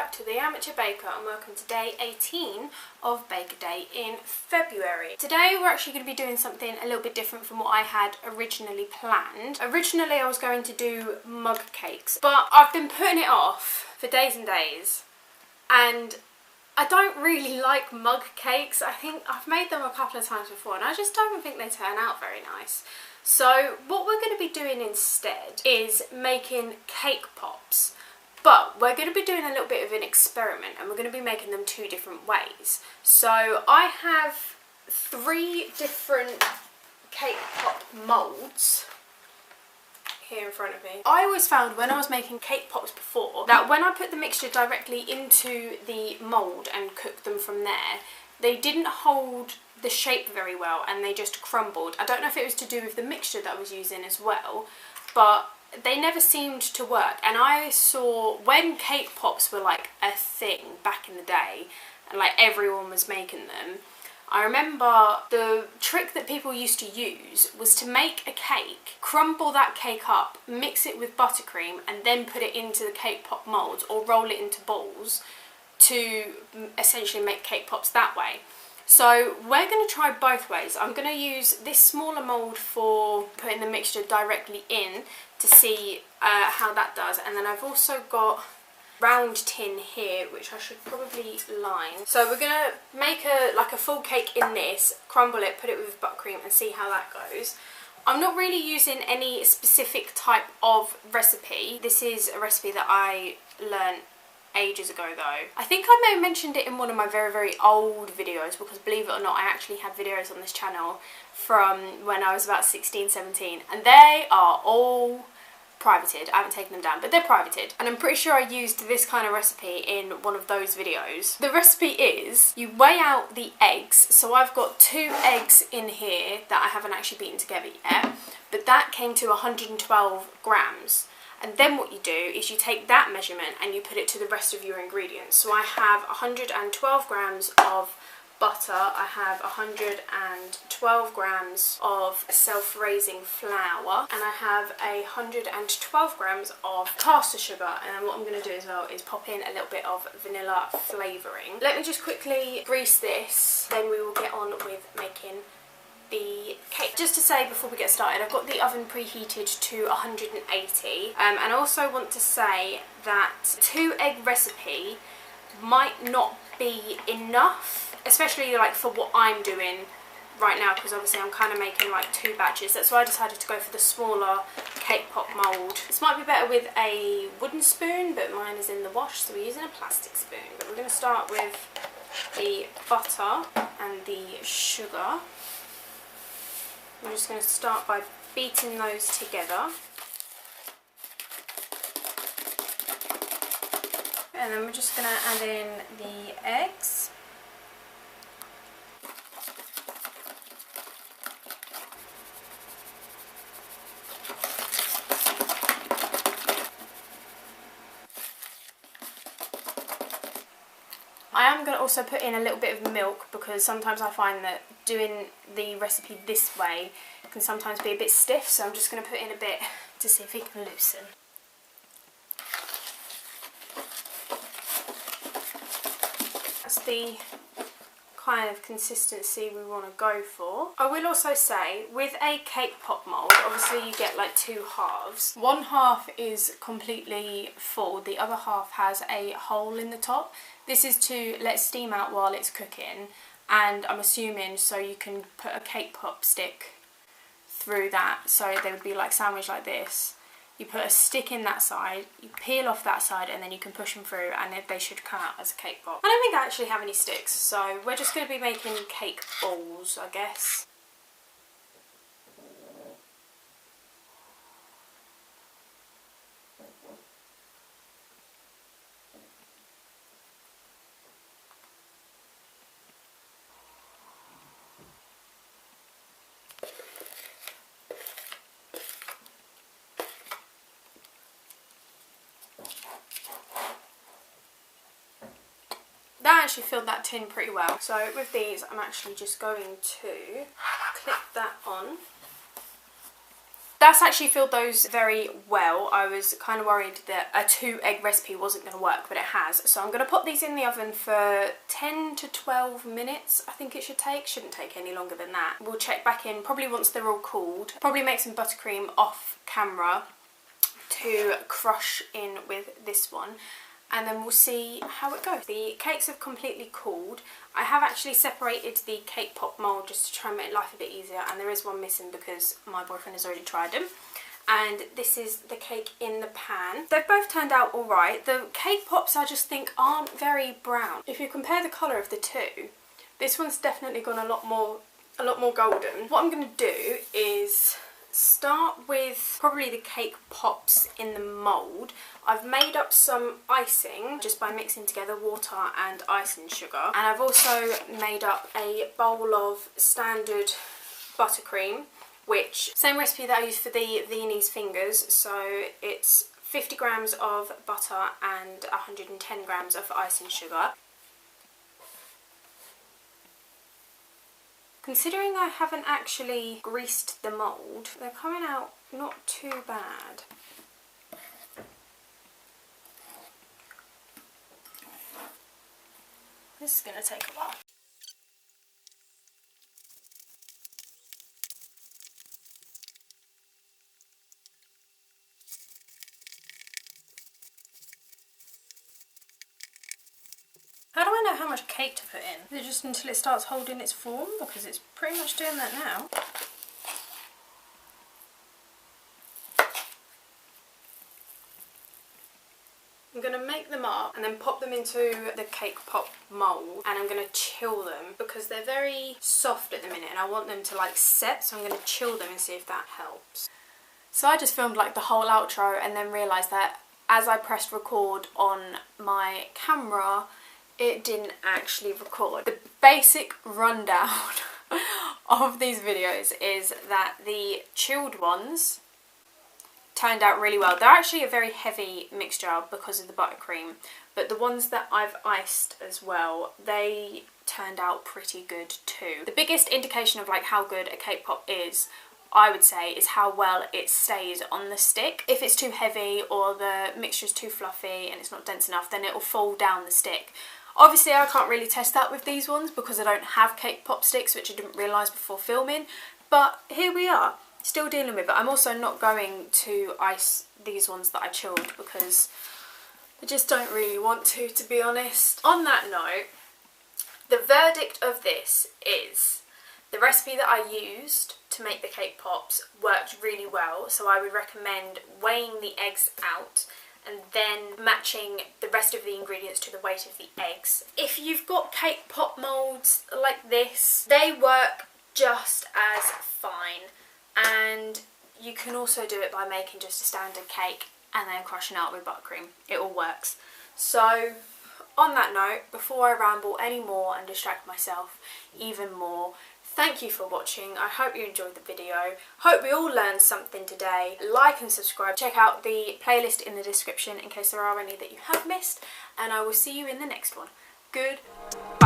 back to The Amateur Baker and welcome to day 18 of Baker Day in February. Today we're actually going to be doing something a little bit different from what I had originally planned. Originally I was going to do mug cakes, but I've been putting it off for days and days, and I don't really like mug cakes. I think I've made them a couple of times before and I just don't think they turn out very nice. So what we're going to be doing instead is making cake pops. But we're going to be doing a little bit of an experiment and we're going to be making them two different ways. So I have 3 different cake pop moulds here in front of me. I always found when I was making cake pops before that when I put the mixture directly into the mould and cooked them from there, they didn't hold the shape very well and they just crumbled. I don't know if it was to do with the mixture that I was using as well, but they never seemed to work. And I saw when cake pops were like a thing back in the day and like everyone was making them, I remember the trick that people used to use was to make a cake, crumble that cake up, mix it with buttercream and then put it into the cake pop moulds or roll it into balls to essentially make cake pops that way. So we're going to try both ways. I'm going to use this smaller mould for putting the mixture directly in to see how that does, and then I've also got round tin here which I should probably line. So we're going to make a full cake in this, crumble it, put it with buttercream and see how that goes. I'm not really using any specific type of recipe. This is a recipe that I learnt ages ago though. I think I may have mentioned it in one of my very old videos, because believe it or not I actually have videos on this channel from when I was about 16, 17 and they are all privated. I haven't taken them down, but they're privated, and I'm pretty sure I used this kind of recipe in one of those videos. The recipe is you weigh out the eggs. So I've got 2 eggs in here that I haven't actually beaten together yet, but that came to 112 grams. And then what you do is you take that measurement and you put it to the rest of your ingredients. So I have 112 grams of butter, I have 112 grams of self-raising flour, and I have 112 grams of caster sugar. And then what I'm going to do as well is pop in a little bit of vanilla flavouring. Let me just quickly grease this, then we will get on with making the cake. Just to say before we get started, I've got the oven preheated to 180 and I also want to say that 2 egg recipe might not be enough, especially like for what I'm doing right now, because obviously I'm kind of making like 2 batches. That's why I decided to go for the smaller cake pop mould. This might be better with a wooden spoon, but mine is in the wash, so we're using a plastic spoon. But we're going to start with the butter and the sugar. I'm just going to start by beating those together. And then we're just going to add in the eggs. I am going to also put in a little bit of milk, because sometimes I find that doing the recipe this way can sometimes be a bit stiff, so I'm just going to put in a bit to see if it can loosen. That's the kind of consistency we want to go for. I will also say, with a cake pop mould, obviously you get like 2 halves. One half is completely full, the other half has a hole in the top. This is to let steam out while it's cooking, and I'm assuming so you can put a cake pop stick through that, so they would be like sandwiched like this. You put a stick in that side, you peel off that side, and then you can push them through and they should come out as a cake pop. I don't think I actually have any sticks, so we're just going to be making cake balls, I guess. That actually filled that tin pretty well. So with these, I'm actually just going to clip that on. That's actually filled those very well. I was kind of worried that a 2 egg recipe wasn't going to work, but it has. So I'm going to pop these in the oven for 10 to 12 minutes, I think it should take. Shouldn't take any longer than that. We'll check back in probably once they're all cooled. Probably make some buttercream off camera to crush in with this one, and then we'll see how it goes. The cakes have completely cooled. I have actually separated the cake pop mould just to try and make life a bit easier, and there is one missing because my boyfriend has already tried them. And this is the cake in the pan. They've both turned out alright. The cake pops I just think aren't very brown. If you compare the colour of the two, this one's definitely gone a lot more golden. What I'm going to do is start with probably the cake pops in the mould. I've made up some icing just by mixing together water and icing sugar, and I've also made up a bowl of standard buttercream, which same recipe that I used for the Viennese fingers, so it's 50 grams of butter and 110 grams of icing sugar. Considering I haven't actually greased the mould, they're coming out not too bad. This is going to take a while. How do I know how much cake to put in? Is it just until it starts holding its form? Because it's pretty much doing that now. I'm going to make them up and then pop them into the cake pop mould, and I'm going to chill them because they're very soft at the minute and I want them to like set, so I'm going to chill them and see if that helps. So I just filmed like the whole outro and then realised that as I pressed record on my camera, it didn't actually record. The basic rundown of these videos is that the chilled ones turned out really well. They're actually a very heavy mixture because of the buttercream, but the ones that I've iced as well, they turned out pretty good too. The biggest indication of like how good a cake pop is, I would say, is how well it stays on the stick. If it's too heavy or the mixture is too fluffy and it's not dense enough, then it will fall down the stick. Obviously I can't really test that with these ones because I don't have cake pop sticks, which I didn't realise before filming, but here we are. Still dealing with it. I'm also not going to ice these ones that I chilled because I just don't really want to be honest. On that note, the verdict of this is the recipe that I used to make the cake pops worked really well, so I would recommend weighing the eggs out and then matching the rest of the ingredients to the weight of the eggs. If you've got cake pop moulds like this, they work just as fine. And you can also do it by making just a standard cake and then crushing out with buttercream. It all works. So on that note, before I ramble any more and distract myself even more, thank you for watching. I hope you enjoyed the video. Hope we all learned something today. Like and subscribe. Check out the playlist in the description in case there are any that you have missed. And I will see you in the next one. Goodbye.